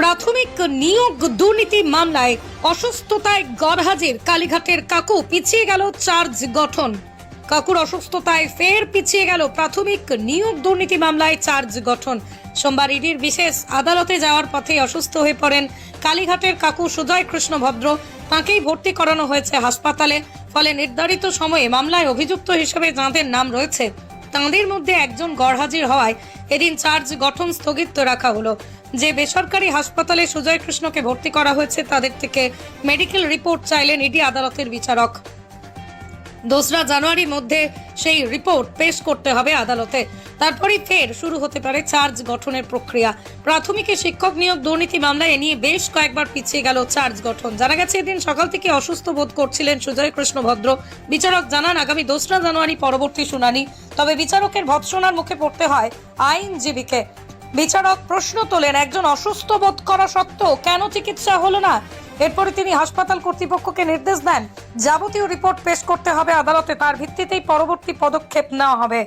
প্রাথমিক নিয়োগ দুর্নীতি মামলায় অসুস্থতায় গড়হাজির কালীঘাটের কাকু, পিছিয়ে গেল চার্জ গঠন। কাকুর অসুস্থতায় ফের পিছিয়ে গেল প্রাথমিক নিয়োগ দুর্নীতি মামলায় চার্জ গঠন। সোমবার ইডির বিশেষ আদালতে যাওয়ার পথে অসুস্থ হয়ে পড়েন কালীঘাটের কাকু সুজয় কৃষ্ণ ভদ্র। তাঁকেই ভর্তি করানো হয়েছে হাসপাতালে। ফলে নির্ধারিত সময়ে মামলায় অভিযুক্ত হিসেবে যাঁদের নাম রয়েছে তাঁদের মধ্যে একজন গড়হাজির হওয়ায় এদিন চার্জ গঠন স্থগিত রাখা হলো। যে বেসরকারি হাসপাতালে সুজয় কৃষ্ণকে ভর্তি করা হয়েছে তাদের থেকে মেডিকেল রিপোর্ট চাইলেন ইডি আদালতের বিচারক। 2রা জানুয়ারির মধ্যে সেই রিপোর্ট পেশ করতে হবে আদালতে। তারপরেই ফের শুরু হতে পারে চার্জ গঠনের প্রক্রিয়া। প্রাথমিকে শিক্ষক নিয়োগ দুর্নীতি মামলায় এ নিয়ে বেশ কয়েকবার পিছিয়ে গেল চার্জ গঠন। জানা গেছে এদিন সকাল থেকে অসুস্থ বোধ করছিলেন সুজয় কৃষ্ণ ভদ্র। বিচারক জানান আগামী 2রা জানুয়ারি পরবর্তী শুনানি। তবে বিচারকের ভৎসনার মুখে পড়তে হয় আইনজীবীকে। বিচারক প্রশ্ন তোলেন, একজন অসুস্থ বোধ করা সত্ত্বেও কেন চিকিৎসা হলো না? এরপরে তিনি হাসপাতাল কর্তৃপক্ষকে নির্দেশ দেন যাবতীয় রিপোর্ট পেশ করতে হবে আদালতে, তার ভিত্তিতেই পরবর্তী পদক্ষেপ নেওয়া হবে।